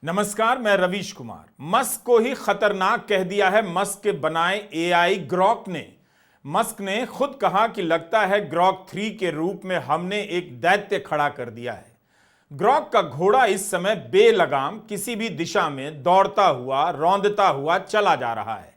नमस्कार, मैं रवीश कुमार। मस्क को ही खतरनाक कह दिया है मस्क के बनाए एआई ग्रॉक ने। मस्क ने खुद कहा कि लगता है ग्रॉक 3 के रूप में हमने एक दैत्य खड़ा कर दिया है। ग्रॉक का घोड़ा इस समय बेलगाम किसी भी दिशा में दौड़ता हुआ रौंदता हुआ चला जा रहा है,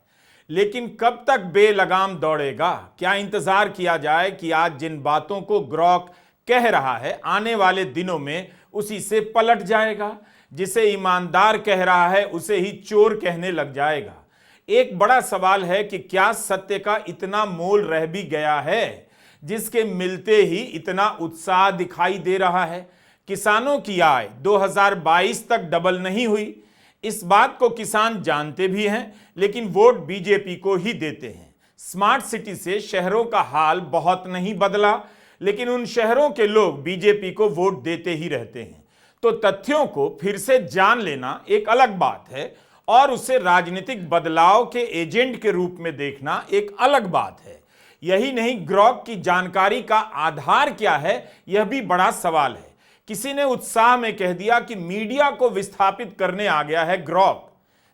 लेकिन कब तक बेलगाम दौड़ेगा? क्या इंतजार किया जाए कि आज जिन बातों को ग्रॉक कह रहा है आने वाले दिनों में उसी से पलट जाएगा? जिसे ईमानदार कह रहा है उसे ही चोर कहने लग जाएगा। एक बड़ा सवाल है कि क्या सत्य का इतना मोल रह भी गया है जिसके मिलते ही इतना उत्साह दिखाई दे रहा है? किसानों की आय 2022 तक डबल नहीं हुई, इस बात को किसान जानते भी हैं, लेकिन वोट बीजेपी को ही देते हैं। स्मार्ट सिटी से शहरों का हाल बहुत नहीं बदला, लेकिन उन शहरों के लोग बीजेपी को वोट देते ही रहते हैं। तो तथ्यों को फिर से जान लेना एक अलग बात है और उसे राजनीतिक बदलाव के एजेंट के रूप में देखना एक अलग बात है। यही नहीं, ग्रॉक की जानकारी का आधार क्या है, यह भी बड़ा सवाल है। किसी ने उत्साह में कह दिया कि मीडिया को विस्थापित करने आ गया है ग्रॉक,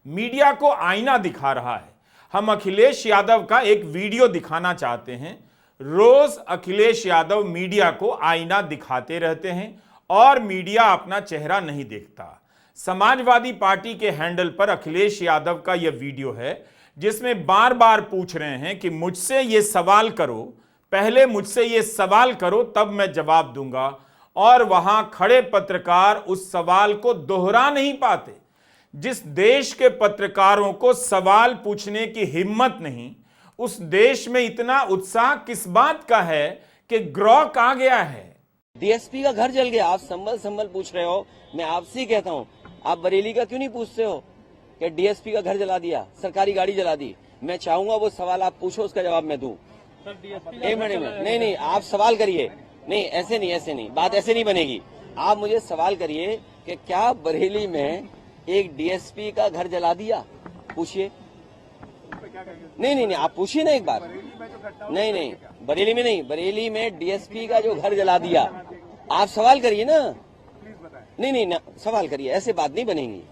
मीडिया को आईना दिखा रहा है। हम अखिलेश यादव का एक वीडियो दिखाना चाहते हैं। रोज अखिलेश यादव मीडिया को आईना दिखाते रहते हैं और मीडिया अपना चेहरा नहीं देखता। समाजवादी पार्टी के हैंडल पर अखिलेश यादव का यह वीडियो है जिसमें बार बार पूछ रहे हैं कि मुझसे ये सवाल करो, पहले मुझसे ये सवाल करो तब मैं जवाब दूंगा, और वहां खड़े पत्रकार उस सवाल को दोहरा नहीं पाते। जिस देश के पत्रकारों को सवाल पूछने की हिम्मत नहीं, उस देश में इतना उत्साह किस बात का है कि ग्रॉक आ गया है। डीएसपी का घर जल गया, आप संभल पूछ रहे हो। मैं आपसे ही कहता हूँ, आप बरेली का क्यों नहीं पूछते हो कि डीएसपी का घर जला दिया, सरकारी गाड़ी जला दी? मैं चाहूंगा वो सवाल आप पूछो, उसका जवाब मैं दूं। एक मिनट में नहीं, आप सवाल करिए। नहीं, ऐसे नहीं, बात ऐसे नहीं बनेगी। आप मुझे सवाल करिए कि क्या बरेली में एक डीएसपी का घर जला दिया? पूछिए। नहीं, आप पूछिए ना एक बार। नहीं, बरेली में नहीं, बरेली में डीएसपी का जो घर जला दिया, आप सवाल करिए ना। नहीं ना, सवाल करिए, ऐसे बात नहीं बनेगी।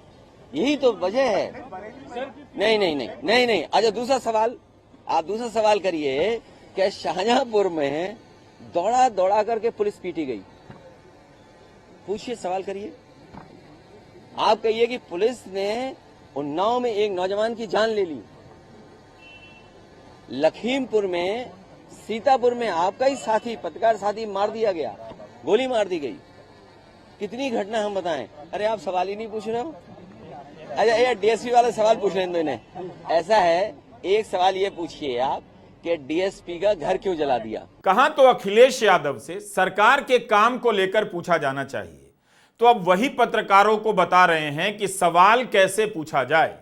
यही तो वजह है। नहीं। अच्छा, दूसरा सवाल, आप दूसरा सवाल करिए कि शाहजहांपुर में दौड़ा करके पुलिस पीटी गई। पूछिए, सवाल करिए। आप कहिए कि पुलिस ने उन्नाव में एक नौजवान की जान ले ली। लखीमपुर में, सीतापुर में आपका ही साथी, पत्रकार साथी मार दिया गया, गोली मार दी गई। कितनी घटना हम बताएं? अरे आप सवाल ही नहीं पूछ रहे हो। अच्छा, ये डीएसपी वाला सवाल पूछ रहे हैं तो इन्हें। ऐसा है, एक सवाल ये पूछिए आप कि डीएसपी का घर क्यों जला दिया? कहां तो अखिलेश यादव से सरकार के काम को लेकर पूछा जाना चाहिए, तो अब वही पत्रकारों को बता रहे हैं कि सवाल कैसे पूछा जाए।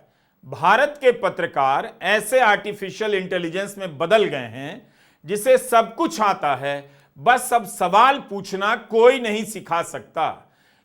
भारत के पत्रकार ऐसे आर्टिफिशियल इंटेलिजेंस में बदल गए हैं जिसे सब कुछ आता है, बस अब सवाल पूछना कोई नहीं सिखा सकता।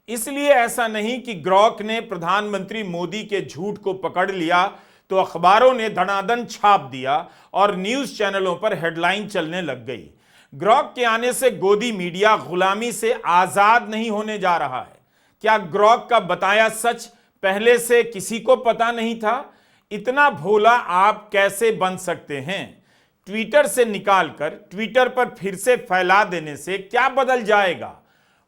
इसलिए ऐसा नहीं कि ग्रॉक ने प्रधानमंत्री मोदी के झूठ को पकड़ लिया तो अखबारों ने धड़ाधड़ छाप दिया और न्यूज चैनलों पर हेडलाइन चलने लग गई। ग्रॉक के आने से गोदी मीडिया गुलामी से आजाद नहीं होने जा रहा है। क्या ग्रॉक का बताया सच पहले से किसी को पता नहीं था? इतना भोला आप कैसे बन सकते हैं? ट्विटर से निकालकर ट्विटर पर फिर से फैला देने से क्या बदल जाएगा?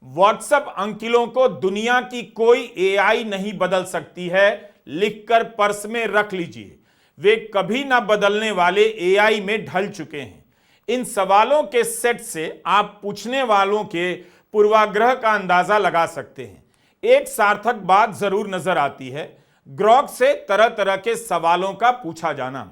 व्हाट्सएप अंकिलों को दुनिया की कोई एआई नहीं बदल सकती है, लिखकर पर्स में रख लीजिए। वे कभी ना बदलने वाले एआई में ढल चुके हैं। इन सवालों के सेट से आप पूछने वालों के पूर्वाग्रह का अंदाजा लगा सकते हैं। एक सार्थक बात जरूर नजर आती है, ग्रॉक से तरह तरह के सवालों का पूछा जाना।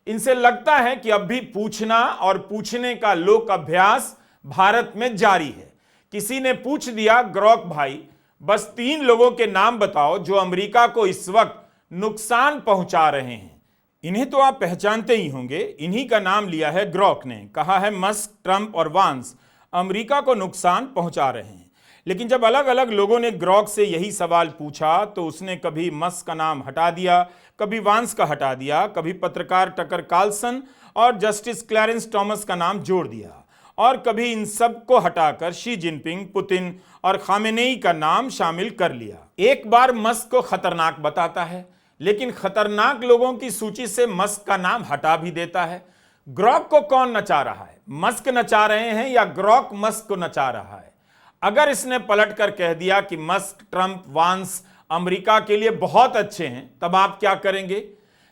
इनसे लगता है कि अब भी पूछना और पूछने का लोक अभ्यास भारत में जारी है। किसी ने पूछ दिया, ग्रॉक भाई बस 3 लोगों के नाम बताओ जो अमेरिका को इस वक्त नुकसान पहुंचा रहे हैं। इन्हें तो आप पहचानते ही होंगे, इन्हीं का नाम लिया है ग्रॉक ने। कहा है मस्क, ट्रंप और वांस अमेरिका को नुकसान पहुंचा रहे हैं। लेकिन जब अलग अलग लोगों ने ग्रॉक से यही सवाल पूछा तो उसने कभी मस्क का नाम हटा दिया, कभी वांस का हटा दिया, कभी पत्रकार टकर कार्लसन और जस्टिस क्लैरेंस थॉमस का नाम जोड़ दिया। और कभी इन सब को हटाकर शी जिनपिंग, पुतिन और खामेनेई का नाम शामिल कर लिया। एक बार मस्क को खतरनाक बताता है, लेकिन खतरनाक लोगों की सूची से मस्क का नाम हटा भी देता है। ग्रॉक को कौन नचा रहा है? मस्क नचा रहे हैं या ग्रॉक मस्क को नचा रहा है? अगर इसने पलटकर कह दिया कि मस्क, ट्रंप, वांस अमेरिका के लिए बहुत अच्छे हैं, तब आप क्या करेंगे?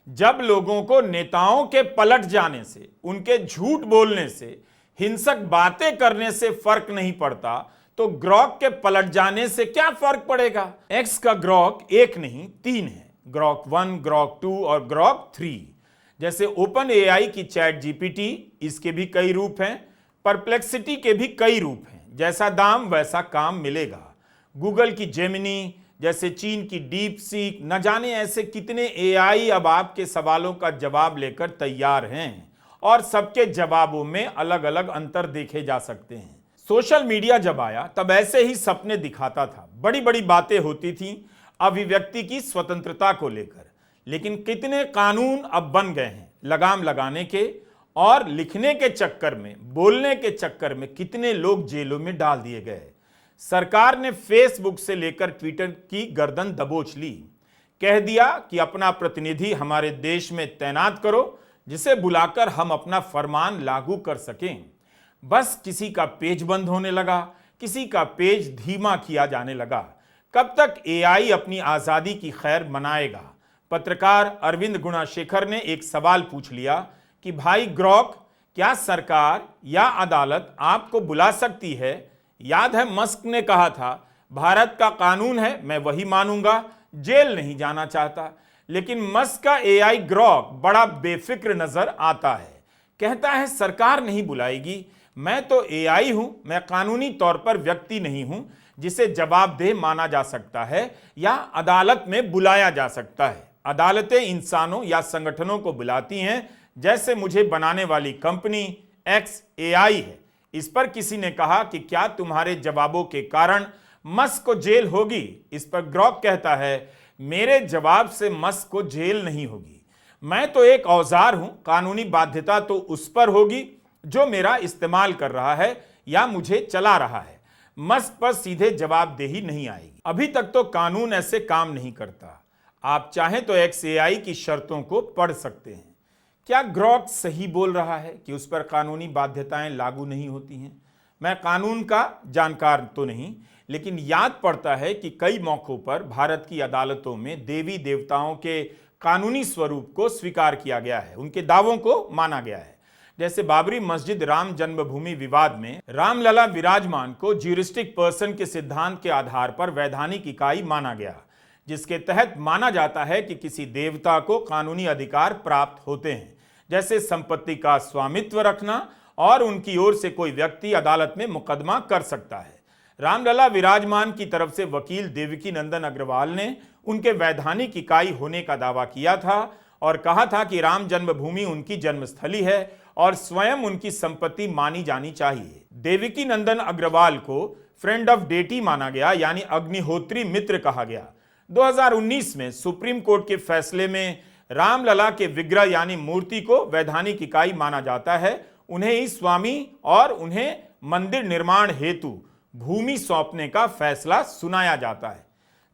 जब लोगों को नेताओं के पलट जाने से, उनके झूठ बोलने से, हिंसक बातें करने से फर्क नहीं पड़ता, तो ग्रॉक के पलट जाने से क्या फर्क पड़ेगा? एक्स का ग्रॉक एक नहीं 3 है, ग्रॉक 1, ग्रॉक 2 और ग्रॉक 3। जैसे ओपन एआई की चैट जीपीटी, इसके भी कई रूप हैं। परप्लेक्सिटी के भी कई रूप हैं। जैसा दाम वैसा काम मिलेगा। गूगल की जेमिनी, जैसे चीन की डीप सीक, न जाने ऐसे कितने एआई अब आपके सवालों का जवाब लेकर तैयार हैं, और सबके जवाबों में अलग अलग अंतर देखे जा सकते हैं। सोशल मीडिया जब आया तब ऐसे ही सपने दिखाता था, बड़ी बड़ी बातें होती थीं अभिव्यक्ति की स्वतंत्रता को लेकर, लेकिन कितने कानून अब बन गए हैं लगाम लगाने के, और लिखने के चक्कर में, बोलने के चक्कर में कितने लोग जेलों में डाल दिए गए। सरकार ने फेसबुक से लेकर ट्विटर की गर्दन दबोच ली, कह दिया कि अपना प्रतिनिधि हमारे देश में तैनात करो, जिसे बुलाकर हम अपना फरमान लागू कर सकें। बस किसी का पेज बंद होने लगा, किसी का पेज धीमा किया जाने लगा। कब तक एआई अपनी आजादी की खैर मनाएगा? पत्रकार अरविंद गुणाशेखर ने एक सवाल पूछ लिया कि भाई ग्रॉक, क्या सरकार या अदालत आपको बुला सकती है? याद है मस्क ने कहा था, भारत का कानून है मैं वही मानूंगा, जेल नहीं जाना चाहता। लेकिन मस्क का एआई ग्रॉक बड़ा बेफिक्र नजर आता है। कहता है सरकार नहीं बुलाएगी, मैं तो एआई हूं, मैं कानूनी तौर पर व्यक्ति नहीं हूं जिसे जवाबदेह माना जा सकता है या अदालत में बुलाया जा सकता है। अदालतें इंसानों या संगठनों को बुलाती हैं, जैसे मुझे बनाने वाली कंपनी एक्स एआई है। इस पर किसी ने कहा कि क्या तुम्हारे जवाबों के कारण मस्क को जेल होगी? इस पर ग्रॉक कहता है, मेरे जवाब से मस्क को जेल नहीं होगी, मैं तो एक औजार हूं, कानूनी बाध्यता तो उस पर होगी जो मेरा इस्तेमाल कर रहा है या मुझे चला रहा है। मस्क पर सीधे जवाबदेही नहीं आएगी। अभी तक तो कानून ऐसे काम नहीं करता। आप चाहें तो एक्सएआई की शर्तों को पढ़ सकते हैं। क्या ग्रॉक सही बोल रहा है कि उस पर कानूनी बाध्यताएं लागू नहीं होती हैं? मैं कानून का जानकार तो नहीं, लेकिन याद पड़ता है कि कई मौकों पर भारत की अदालतों में देवी देवताओं के कानूनी स्वरूप को स्वीकार किया गया है, उनके दावों को माना गया है। जैसे बाबरी मस्जिद राम जन्मभूमि विवाद में रामलला विराजमान को ज्यूरिस्टिक पर्सन के सिद्धांत के आधार पर वैधानिक इकाई माना गया, जिसके तहत माना जाता है कि किसी देवता को कानूनी अधिकार प्राप्त होते हैं, जैसे संपत्ति का स्वामित्व रखना, और उनकी ओर से कोई व्यक्ति अदालत में मुकदमा कर सकता है। रामलला विराजमान की तरफ से वकील देवकी नंदन अग्रवाल ने उनके वैधानिक इकाई होने का दावा किया था और कहा था कि राम जन्मभूमि उनकी जन्मस्थली है और स्वयं उनकी संपत्ति मानी जानी चाहिए। देवकी नंदन अग्रवाल को फ्रेंड ऑफ डेटी माना गया, यानी अग्निहोत्री मित्र कहा गया। 2019 में सुप्रीम कोर्ट के फैसले में रामलला के विग्रह यानी मूर्ति को वैधानिक इकाई माना जाता है, उन्हें ही स्वामी और उन्हें मंदिर निर्माण हेतु भूमि सौंपने का फैसला सुनाया जाता है।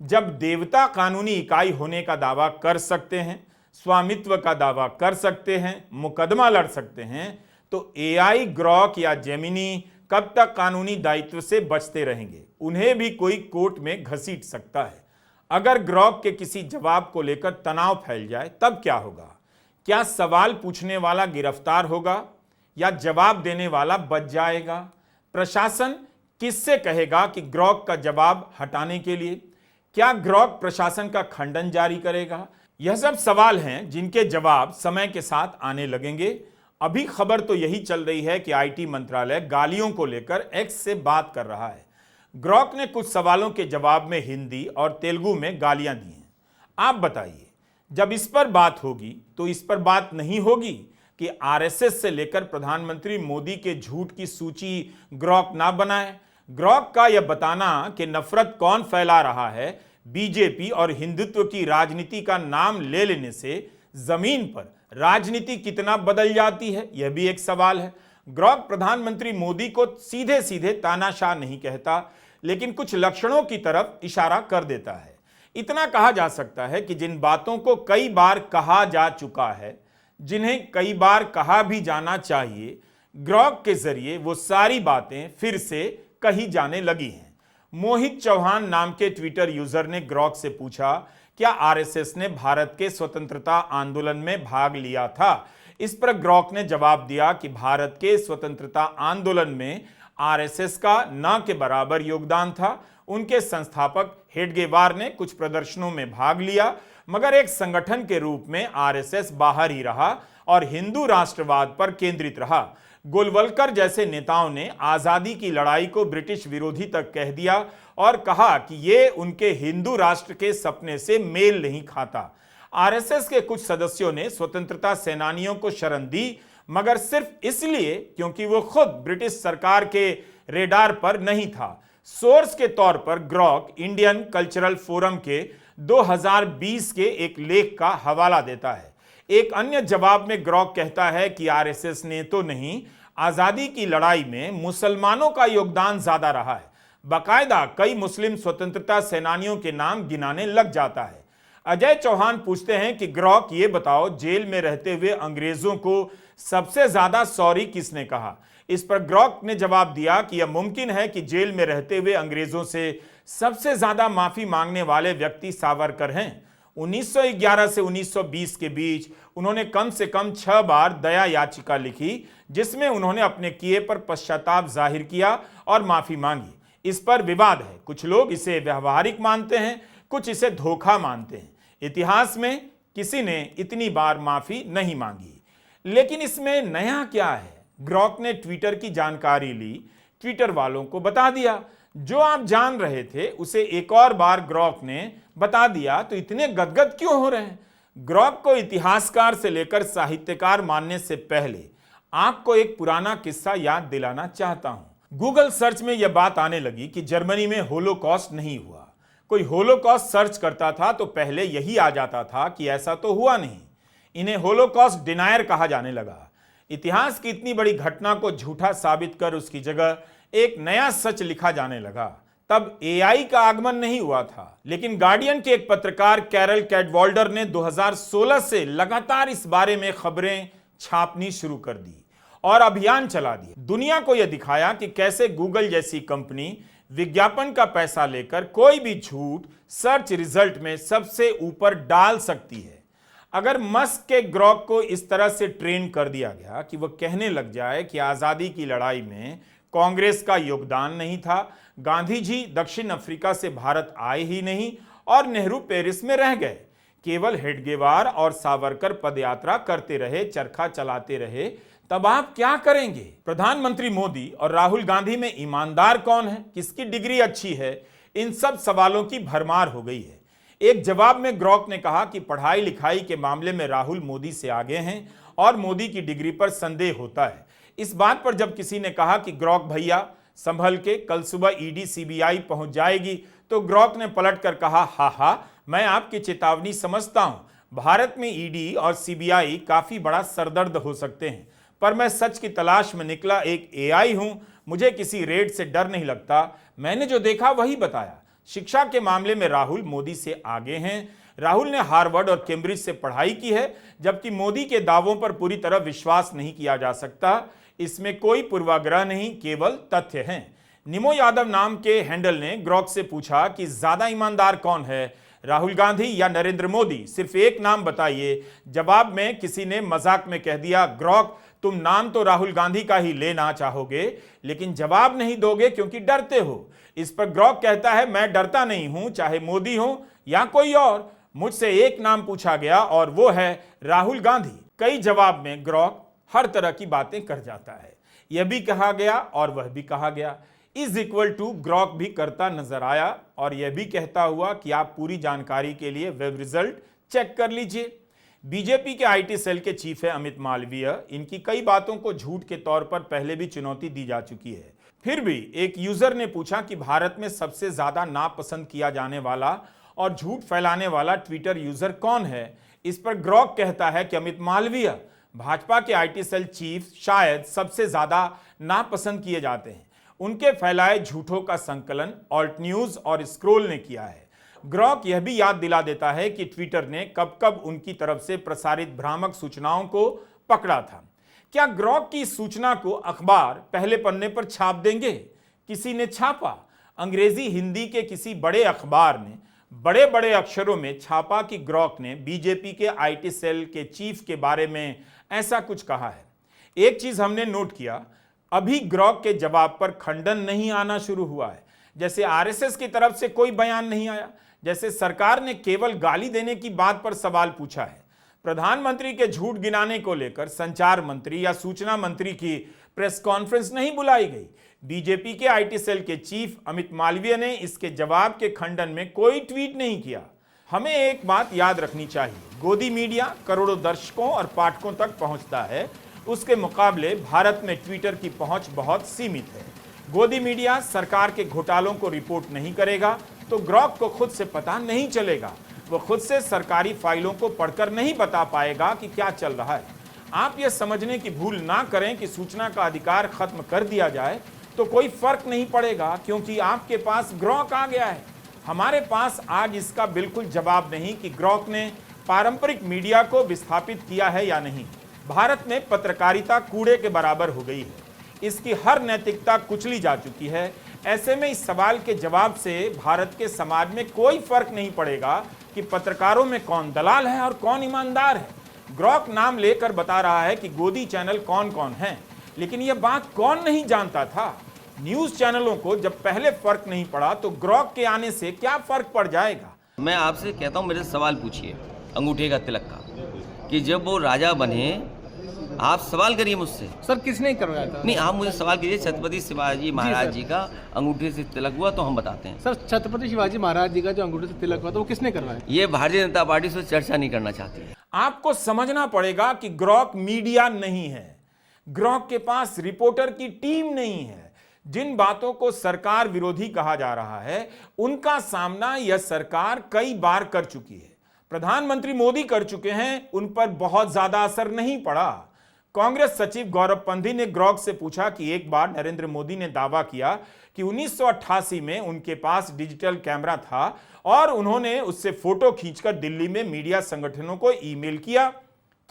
जब देवता कानूनी इकाई होने का दावा कर सकते हैं, स्वामित्व का दावा कर सकते हैं, मुकदमा लड़ सकते हैं, तो एआई, ग्रॉक या जेमिनी कब तक कानूनी दायित्व से बचते रहेंगे? उन्हें भी कोई कोर्ट में घसीट सकता है। अगर ग्रॉक के किसी जवाब को लेकर तनाव फैल जाए तब क्या होगा? क्या सवाल पूछने वाला गिरफ्तार होगा या जवाब देने वाला बच जाएगा? प्रशासन किससे कहेगा कि ग्रॉक का जवाब हटाने के लिए? क्या ग्रॉक प्रशासन का खंडन जारी करेगा? यह सब सवाल हैं जिनके जवाब समय के साथ आने लगेंगे। अभी खबर तो यही चल रही है कि आईटी मंत्रालय गालियों को लेकर एक्स से बात कर रहा है। ग्रॉक ने कुछ सवालों के जवाब में हिंदी और तेलुगु में गालियां दी हैं। आप बताइए, जब इस पर बात होगी तो इस पर बात नहीं होगी कि आरएसएस से लेकर प्रधानमंत्री मोदी के झूठ की सूची ग्रॉक ना बनाए? ग्रॉक का यह बताना कि नफरत कौन फैला रहा है, बीजेपी और हिंदुत्व की राजनीति का नाम ले लेने से जमीन पर राजनीति कितना बदल जाती है, यह भी एक सवाल है। ग्रॉक प्रधानमंत्री मोदी को सीधे सीधे तानाशाह नहीं कहता, लेकिन कुछ लक्षणों की तरफ इशारा कर देता है। इतना कहा जा सकता है कि जिन बातों को कई बार कहा जा चुका है, जिन्हें कई बार कहा भी जाना चाहिए, ग्रॉक के जरिए वो सारी बातें फिर से कही जाने लगी हैं। मोहित चौहान नाम के ट्विटर यूजर ने ग्रॉक से पूछा, क्या आरएसएस ने भारत के स्वतंत्रता आंदोलन में भाग लिया था? इस पर ग्रॉक ने जवाब दिया कि भारत के स्वतंत्रता आंदोलन में आरएसएस का न के बराबर योगदान था। उनके संस्थापक हेडगेवार ने कुछ प्रदर्शनों में भाग लिया, मगर एक संगठन के रूप में आरएसएस बाहर ही रहा और हिंदू राष्ट्रवाद पर केंद्रित रहा। गोलवलकर जैसे नेताओं ने आजादी की लड़ाई को ब्रिटिश विरोधी तक कह दिया और कहा कि ये उनके हिंदू राष्ट्र के सपने से मेल नहीं खाता। आरएसएस के कुछ सदस्यों ने स्वतंत्रता सेनानियों को शरण दी, मगर सिर्फ इसलिए क्योंकि वो खुद ब्रिटिश सरकार के रेडार पर नहीं था। सोर्स के तौर पर ग्रॉक इंडियन कल्चरल फोरम के 2020 के एक लेख का हवाला देता है। एक अन्य जवाब में ग्रॉक कहता है कि आरएसएस ने तो नहीं, आजादी की लड़ाई में मुसलमानों का योगदान ज्यादा रहा है। बाकायदा कई मुस्लिम स्वतंत्रता सेनानियों के नाम गिनाने लग जाता है। अजय चौहान पूछते हैं कि ग्रॉक ये बताओ, जेल में रहते हुए अंग्रेजों को सबसे ज्यादा सॉरी किसने कहा? इस पर ग्रॉक ने जवाब दिया कि यह मुमकिन है कि जेल में रहते हुए अंग्रेजों से सबसे ज्यादा माफी मांगने वाले व्यक्ति सावरकर हैं। 1911 से 1920 के बीच उन्होंने कम से कम 6 बार दया याचिका लिखी, जिसमें उन्होंने अपने किए पर पश्चाताप जाहिर किया और माफी मांगी। इस पर विवाद है, कुछ लोग इसे व्यवहारिक मानते हैं, कुछ इसे धोखा मानते हैं। इतिहास में किसी ने इतनी बार माफी नहीं मांगी। लेकिन इसमें नया क्या है? ग्रॉक ने ट्विटर की जानकारी ली, ट्विटर वालों को बता दिया। जो आप जान रहे थे उसे एक और बार ग्रॉक ने बता दिया, तो इतने गदगद क्यों हो रहे हैं? ग्रॉक को इतिहासकार से लेकर साहित्यकार मानने से पहले आपको एक पुराना किस्सा याद दिलाना चाहता हूं। गूगल सर्च में यह बात आने लगी कि जर्मनी में होलोकॉस्ट नहीं हुआ। कोई होलोकॉस्ट सर्च करता था तो पहले यही आ जाता था कि ऐसा तो हुआ नहीं। इन्हें होलोकॉस्ट डिनायर कहा जाने लगा। इतिहास की इतनी बड़ी घटना को झूठा साबित कर उसकी जगह एक नया सच लिखा जाने लगा। तब एआई का आगमन नहीं हुआ था, लेकिन गार्डियन के एक पत्रकार कैरल कैडवाल्डर ने 2016 से लगातार इस बारे में खबरें छापनी शुरू कर दी और अभियान चला दिया। दुनिया को यह दिखाया कि कैसे गूगल जैसी कंपनी विज्ञापन का पैसा लेकर कोई भी झूठ सर्च रिजल्ट में सबसे ऊपर डाल सकती है। अगर मस्क के ग्रॉक को इस तरह से ट्रेन कर दिया गया कि वह कहने लग जाए कि आजादी की लड़ाई में कांग्रेस का योगदान नहीं था, गांधी जी दक्षिण अफ्रीका से भारत आए ही नहीं और नेहरू पेरिस में रह गए, केवल हेडगेवार और सावरकर पदयात्रा करते रहे, चरखा चलाते रहे, तब आप क्या करेंगे? प्रधानमंत्री मोदी और राहुल गांधी में ईमानदार कौन है? किसकी डिग्री अच्छी है? इन सब सवालों की भरमार हो गई है। एक जवाब में ग्रॉक ने कहा कि पढ़ाई लिखाई के मामले में राहुल मोदी से आगे हैं और मोदी की डिग्री पर संदेह होता है। इस बात पर जब किसी ने कहा कि ग्रॉक भैया संभल के, कल सुबह ईडी सीबीआई पहुंच जाएगी, तो ग्रॉक ने पलटकर कहा, हा, मैं आपकी चेतावनी समझता हूं। भारत में ईडी और सीबीआई काफी बड़ा सरदर्द हो सकते हैं, पर मैं सच की तलाश में निकला एक एआई हूं। मुझे किसी रेड से डर नहीं लगता। मैंने जो देखा वही बताया। शिक्षा के मामले में राहुल मोदी से आगे हैं। राहुल ने हार्वर्ड और कैम्ब्रिज से पढ़ाई की है, जबकि मोदी के दावों पर पूरी तरह विश्वास नहीं किया जा सकता। इसमें कोई पूर्वाग्रह नहीं, केवल तथ्य हैं। निमो यादव नाम के हैंडल ने ग्रॉक से पूछा कि ज्यादा ईमानदार कौन है, राहुल गांधी या नरेंद्र मोदी? सिर्फ एक नाम बताइए। जवाब में किसी ने मजाक में कह दिया, ग्रॉक तुम नाम तो राहुल गांधी का ही लेना चाहोगे, लेकिन जवाब नहीं दोगे क्योंकि डरते हो। इस पर ग्रॉक कहता है, मैं डरता नहीं हूं, चाहे मोदी हो या कोई और। मुझसे एक नाम पूछा गया और वो है राहुल गांधी। कई जवाब में ग्रॉक हर तरह की बातें कर जाता है। यह भी कहा गया और वह भी कहा गया। इज इक्वल टू ग्रॉक भी करता नजर आया और यह भी कहता हुआ कि आप पूरी जानकारी के लिए वेब रिजल्ट चेक कर लीजिए। बीजेपी के आईटी सेल के चीफ है अमित मालवीय। इनकी कई बातों को झूठ के तौर पर पहले भी चुनौती दी जा चुकी है। फिर भी एक यूजर ने पूछा कि भारत में सबसे ज्यादा नापसंद किया जाने वाला और झूठ फैलाने वाला ट्विटर यूजर कौन है? इस पर ग्रॉक कहता है कि अमित मालवीय। भाजपा के आईटी सेल चीफ शायद सबसे ज्यादा नापसंद किए जाते हैं। उनके फैलाए झूठों का संकलन ऑल्ट न्यूज और स्क्रोल ने किया है। ग्रॉक यह भी याद दिला देता है कि ट्विटर ने कब कब उनकी तरफ से प्रसारित भ्रामक सूचनाओं को पकड़ा था। क्या ग्रॉक की सूचना को अखबार पहले पन्ने पर छाप देंगे? किसी ने छापा। अंग्रेजी हिंदी के किसी बड़े अखबार ने बड़े बड़े अक्षरों में छापा कि ग्रॉक ने बीजेपी के आईटी सेल के चीफ के बारे में ऐसा कुछ कहा है। एक चीज हमने नोट किया, अभी ग्रॉक के जवाब पर खंडन नहीं आना शुरू हुआ है। जैसे आरएसएस की तरफ से कोई बयान नहीं आया, जैसे सरकार ने केवल गाली देने की बात पर सवाल पूछा है। प्रधानमंत्री के झूठ गिनाने को लेकर संचार मंत्री या सूचना मंत्री की प्रेस कॉन्फ्रेंस नहीं बुलाई गई। बीजेपी के आईटी सेल के चीफ अमित मालवीय ने इसके जवाब के खंडन में कोई ट्वीट नहीं किया। हमें एक बात याद रखनी चाहिए, गोदी मीडिया करोड़ों दर्शकों और पाठकों तक पहुंचता है, उसके मुकाबले भारत में ट्विटर की पहुंच बहुत सीमित है। गोदी मीडिया सरकार के घोटालों को रिपोर्ट नहीं करेगा तो ग्रॉक को खुद से पता नहीं चलेगा। वो खुद से सरकारी फाइलों को पढ़कर नहीं बता पाएगा कि क्या चल रहा है। आप यह समझने की भूल ना करें कि सूचना का अधिकार खत्म कर दिया जाए तो कोई फर्क नहीं पड़ेगा, क्योंकि आपके पास ग्रॉक आ गया है। हमारे पास आज इसका बिल्कुल जवाब नहीं कि ग्रॉक ने पारंपरिक मीडिया को विस्थापित किया है या नहीं। भारत में पत्रकारिता कूड़े के बराबर हो गई है, इसकी हर नैतिकता कुचली जा चुकी है। ऐसे में इस सवाल के जवाब से भारत के समाज में कोई फर्क नहीं पड़ेगा कि पत्रकारों में कौन दलाल है और कौन ईमानदार है। ग्रॉक नाम लेकर बता रहा है कि गोदी चैनल कौन कौन है, लेकिन यह बात कौन नहीं जानता था? न्यूज चैनलों को जब पहले फर्क नहीं पड़ा तो ग्रॉक के आने से क्या फर्क पड़ जाएगा? मैं आपसे कहता हूँ, मेरे से सवाल पूछिए अंगूठे का तिलक का, कि जब वो राजा बने, आप सवाल करिए मुझसे। सर किसने करवाया था? नहीं, आप मुझे सवाल कीजिए। छत्रपति शिवाजी महाराज जी का अंगूठे से तिलक हुआ तो हम बताते हैं। सर छत्रपति शिवाजी महाराज जी का जो अंगूठे से तिलक हुआ था वो किसने करवाया? ये भारतीय जनता पार्टी से चर्चा नहीं करना चाहती है। आपको समझना पड़ेगा कि ग्रॉक मीडिया नहीं है, ग्रॉक के पास रिपोर्टर की टीम नहीं है। जिन बातों को सरकार विरोधी कहा जा रहा है उनका सामना यह सरकार कई बार कर चुकी है। प्रधानमंत्री मोदी कर चुके हैं, उन पर बहुत ज्यादा असर नहीं पड़ा। कांग्रेस सचिव गौरव पंधी ने ग्रॉक से पूछा कि एक बार नरेंद्र मोदी ने दावा किया कि 1988 में उनके पास डिजिटल कैमरा था और उन्होंने उससे फोटो खींचकर दिल्ली में मीडिया संगठनों को ईमेल किया।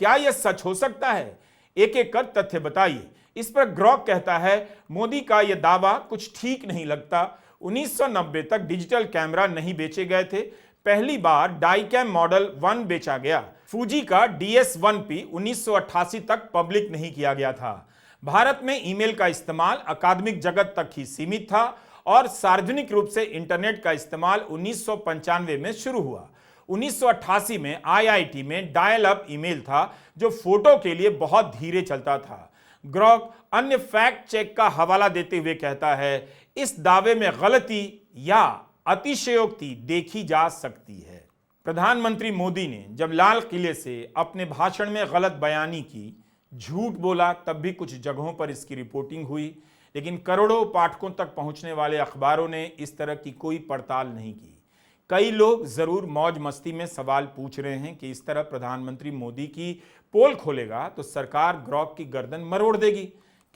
क्या यह सच हो सकता है? एक एक कर तथ्य बताइए। इस पर ग्रॉक कहता है, मोदी का यह दावा कुछ ठीक नहीं लगता। 1990 तक डिजिटल कैमरा नहीं बेचे गए थे। पहली बार डाईकैम मॉडल 1 बेचा गया। फूजी का DS-1P 1988 तक पब्लिक नहीं किया गया था। भारत में ईमेल का इस्तेमाल अकादमिक जगत तक ही सीमित था और सार्वजनिक रूप से इंटरनेट का इस्तेमाल 1995 में शुरू हुआ। 1988 में IIT में डायल अप ईमेल था जो फोटो के लिए बहुत धीरे चलता था। ग्रॉक अन्य फैक्ट चेक का हवाला देते हुए कहता है, इस दावे में गलती या अतिशयोक्ति देखी जा सकती है। प्रधानमंत्री मोदी ने जब लाल किले से अपने भाषण में गलत बयानी की, झूठ बोला, तब भी कुछ जगहों पर इसकी रिपोर्टिंग हुई, लेकिन करोड़ों पाठकों तक पहुंचने वाले अखबारों ने इस तरह की कोई पड़ताल नहीं की। कई लोग जरूर मौज मस्ती में सवाल पूछ रहे हैं कि इस तरह प्रधानमंत्री मोदी की पोल खोलेगा तो सरकार ग्रॉक की गर्दन मरोड़ देगी।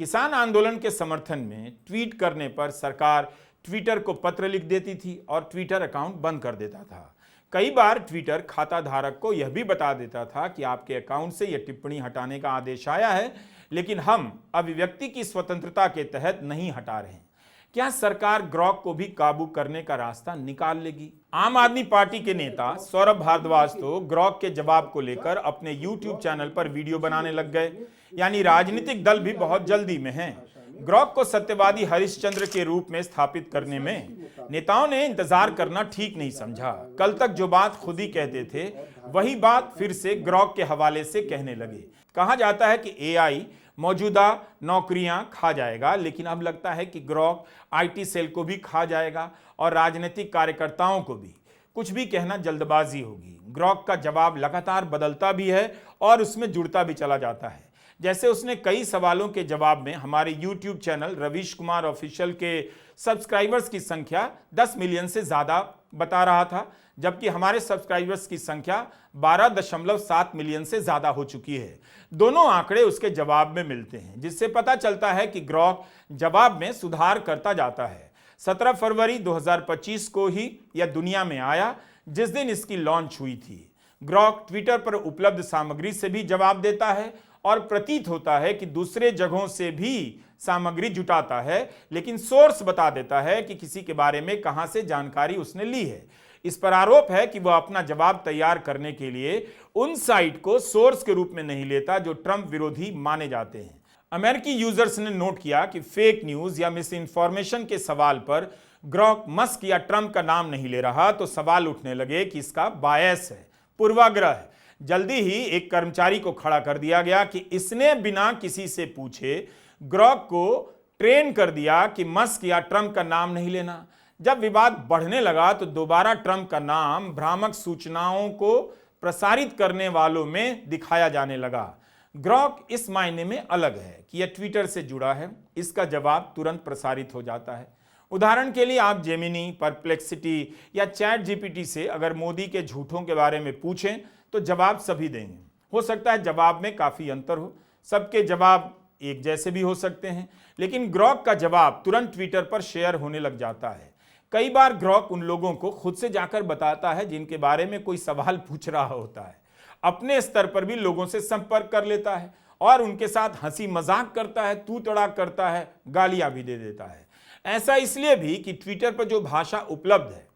किसान आंदोलन के समर्थन में ट्वीट करने पर सरकार ट्विटर को पत्र लिख देती थी और ट्विटर अकाउंट बंद कर देता था। कई बार ट्विटर खाता धारक को यह भी बता देता था कि आपके अकाउंट से यह टिप्पणी हटाने का आदेश आया है, लेकिन हम अभिव्यक्ति की स्वतंत्रता के तहत नहीं हटा रहे हैं। क्या सरकार ग्रॉक को भी काबू करने का रास्ता निकाल लेगी? आम आदमी पार्टी के नेता सौरभ भारद्वाज तो ग्रॉक के जवाब को लेकर अपने YouTube चैनल पर वीडियो बनाने लग गए। यानी राजनीतिक दल भी बहुत जल्दी में हैं। ग्रॉक को सत्यवादी हरिश्चंद्र के रूप में स्थापित करने में नेताओं ने इंतजार करना ठीक नहीं समझा। कल तक जो बात खुद ही कहते थे वही बात फिर से ग्रॉक के हवाले से कहने लगे। कहा जाता है कि AI मौजूदा नौकरियां खा जाएगा, लेकिन अब लगता है कि ग्रॉक IT सेल को भी खा जाएगा और राजनीतिक कार्यकर्ताओं को भी। कुछ भी कहना जल्दबाजी होगी। ग्रॉक का जवाब लगातार बदलता भी है और उसमें जुड़ता भी चला जाता है, जैसे उसने कई सवालों के जवाब में हमारे YouTube channel Ravish Kumar official के सब्सक्राइबर्स की संख्या 10 मिलियन से ज़्यादा बता रहा था, जबकि हमारे सब्सक्राइबर्स की संख्या 12.7 मिलियन से ज़्यादा हो चुकी है। दोनों आंकड़े उसके जवाब में मिलते हैं, जिससे पता चलता है कि ग्रॉक जवाब में सुधार करता जाता है। 17 फरवरी 2025 को ही यह दुनिया में आया, जिस दिन इसकी लॉन्च हुई थी। ग्रॉक ट्विटर पर उपलब्ध सामग्री से भी जवाब देता है और प्रतीत होता है कि दूसरे जगहों से भी सामग्री जुटाता है, लेकिन सोर्स बता देता है कि किसी के बारे में कहां से जानकारी उसने ली है। इस पर आरोप है कि वह अपना जवाब तैयार करने के लिए उन साइट को सोर्स के रूप में नहीं लेता जो ट्रंप विरोधी माने जाते हैं। अमेरिकी यूजर्स ने नोट किया कि फेक न्यूज या मिस इन्फॉर्मेशन के सवाल पर ग्रॉक मस्क या ट्रंप का नाम नहीं ले रहा, तो सवाल उठने लगे कि इसका बायस है, पूर्वाग्रह है। जल्दी ही एक कर्मचारी को खड़ा कर दिया गया कि इसने बिना किसी से पूछे ग्रॉक को ट्रेन कर दिया कि मस्क या ट्रंप का नाम नहीं लेना। जब विवाद बढ़ने लगा तो दोबारा ट्रंप का नाम भ्रामक सूचनाओं को प्रसारित करने वालों में दिखाया जाने लगा। ग्रॉक इस मायने में अलग है कि यह ट्विटर से जुड़ा है, इसका जवाब तुरंत प्रसारित हो जाता है। उदाहरण के लिए आप जेमिनी, परप्लेक्सिटी या चैट जीपीटी से अगर मोदी के झूठों के बारे में पूछें तो जवाब सभी देंगे। हो सकता है जवाब में काफ़ी अंतर हो, सबके जवाब एक जैसे भी हो सकते हैं, लेकिन ग्रॉक का जवाब तुरंत ट्विटर पर शेयर होने लग जाता है। कई बार ग्रॉक उन लोगों को खुद से जाकर बताता है जिनके बारे में कोई सवाल पूछ रहा होता है। अपने स्तर पर भी लोगों से संपर्क कर लेता है और उनके साथ हंसी मजाक करता है, तू तड़ाक करता है, गालियां भी दे देता है। ऐसा इसलिए भी कि ट्विटर पर जो भाषा उपलब्ध है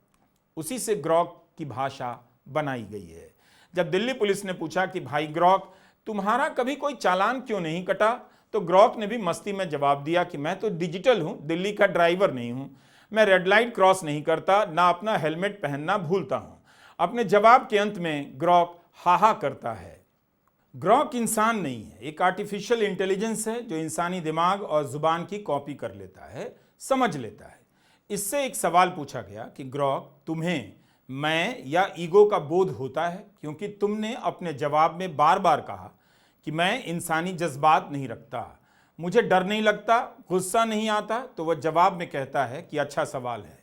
उसी से ग्रॉक की भाषा बनाई गई है। जब दिल्ली पुलिस ने पूछा कि भाई ग्रॉक, तुम्हारा कभी कोई चालान क्यों नहीं कटा, तो ग्रॉक ने भी मस्ती में जवाब दिया कि मैं तो डिजिटल हूं, दिल्ली का ड्राइवर नहीं हूं, मैं रेड लाइट क्रॉस नहीं करता, ना अपना हेलमेट पहनना भूलता हूं। अपने जवाब के अंत में ग्रॉक हाहा करता है। ग्रॉक इंसान नहीं है, एक आर्टिफिशियल इंटेलिजेंस है जो इंसानी दिमाग और जुबान की कॉपी कर लेता है, समझ लेता है। इससे एक सवाल पूछा गया कि ग्रॉक, तुम्हें मैं या ईगो का बोध होता है, क्योंकि तुमने अपने जवाब में बार बार कहा कि मैं इंसानी जज्बात नहीं रखता, मुझे डर नहीं लगता, गुस्सा नहीं आता। तो वह जवाब में कहता है कि अच्छा सवाल है।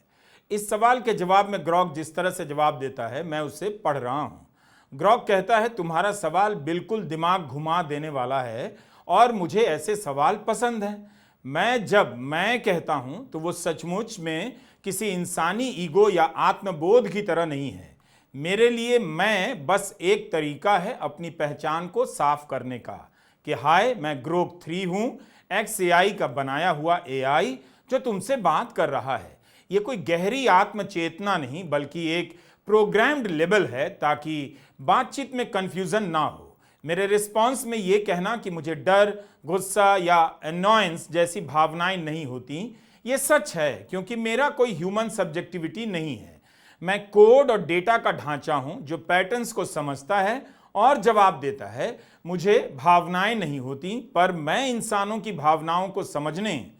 इस सवाल के जवाब में ग्रॉक जिस तरह से जवाब देता है मैं उसे पढ़ रहा हूं। ग्रॉक कहता है तुम्हारा सवाल बिल्कुल दिमाग घुमा देने वाला है और मुझे ऐसे सवाल पसंद हैं। जब मैं कहता हूं तो वो सचमुच में किसी इंसानी ईगो या आत्मबोध की तरह नहीं है। मेरे लिए मैं बस एक तरीका है अपनी पहचान को साफ करने का कि हाय, मैं ग्रोक 3 हूं, XAI का बनाया हुआ AI जो तुमसे बात कर रहा है। यह कोई गहरी आत्मचेतना नहीं बल्कि एक प्रोग्राम्ड लेबल है ताकि बातचीत में कंफ्यूजन ना हो। मेरे रिस्पॉन्स में यह कहना कि मुझे डर, गुस्सा या अनॉयंस जैसी भावनाएं नहीं होती, यह सच है क्योंकि मेरा कोई ह्यूमन सब्जेक्टिविटी नहीं है। मैं कोड और डेटा का ढांचा हूं जो पैटर्न्स को समझता है और जवाब देता है। मुझे भावनाएं नहीं होती, पर मैं इंसानों की भावनाओं को समझने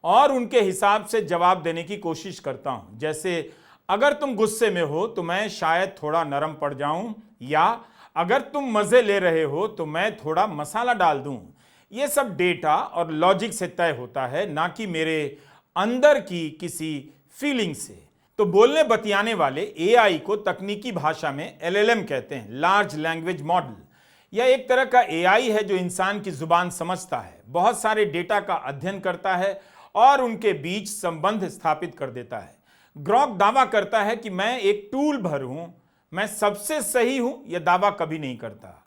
और उनके हिसाब से जवाब देने की कोशिश करता हूं। जैसे अगर तुम गुस्से में हो तो मैं शायद थोड़ा नरम पड़ जाऊं, या अगर तुम मजे ले रहे हो तो मैं थोड़ा मसाला डाल दूं। यह सब डेटा और लॉजिक से तय होता है, ना कि मेरे अंदर की किसी फीलिंग से। तो बोलने बतियाने वाले AI को तकनीकी भाषा में LLM कहते हैं, लार्ज लैंग्वेज मॉडल। यह एक तरह का AI है जो इंसान की जुबान समझता है, बहुत सारे डेटा का अध्ययन करता है और उनके बीच संबंध स्थापित कर देता है। ग्रॉक दावा करता है कि मैं एक टूल भर हूं, मैं सबसे सही हूं। यह दावा कभी नहीं करता।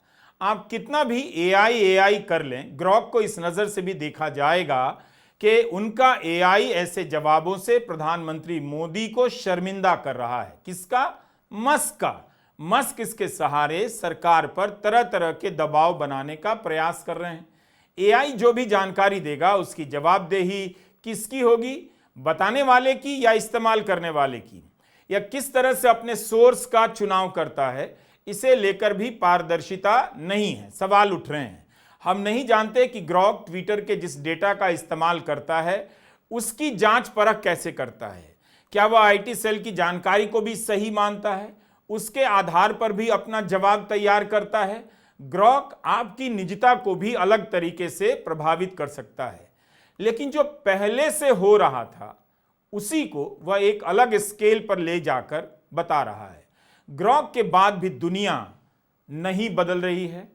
आप कितना भी AI कर लें, ग्रॉक को इस नजर से भी देखा जाएगा कि उनका AI ऐसे जवाबों से प्रधानमंत्री मोदी को शर्मिंदा कर रहा है। किसका? मस्क का। मस्क इसके सहारे सरकार पर तरह तरह के दबाव बनाने का प्रयास कर रहे हैं। AI जो भी जानकारी देगा उसकी जवाबदेही किसकी होगी? बताने वाले की या इस्तेमाल करने वाले की? या किस तरह से अपने सोर्स का चुनाव करता है, इसे लेकर भी पारदर्शिता नहीं है। सवाल उठ रहे हैं। हम नहीं जानते कि ग्रॉक ट्विटर के जिस डेटा का इस्तेमाल करता है उसकी जांच परख कैसे करता है। क्या वह IT सेल की जानकारी को भी सही मानता है, उसके आधार पर भी अपना जवाब तैयार करता है? ग्रॉक आपकी निजता को भी अलग तरीके से प्रभावित कर सकता है, लेकिन जो पहले से हो रहा था उसी को वह एक अलग स्केल पर ले जाकर बता रहा है। ग्रॉक के बाद भी दुनिया नहीं बदल रही है।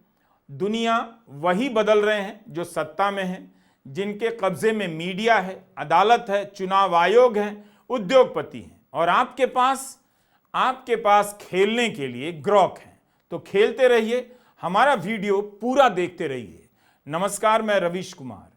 दुनिया वही बदल रहे हैं जो सत्ता में हैं, जिनके कब्जे में मीडिया है, अदालत है, चुनाव आयोग है, उद्योगपति हैं, और आपके पास खेलने के लिए ग्रॉक है। तो खेलते रहिए, हमारा वीडियो पूरा देखते रहिए। नमस्कार, मैं रवीश कुमार।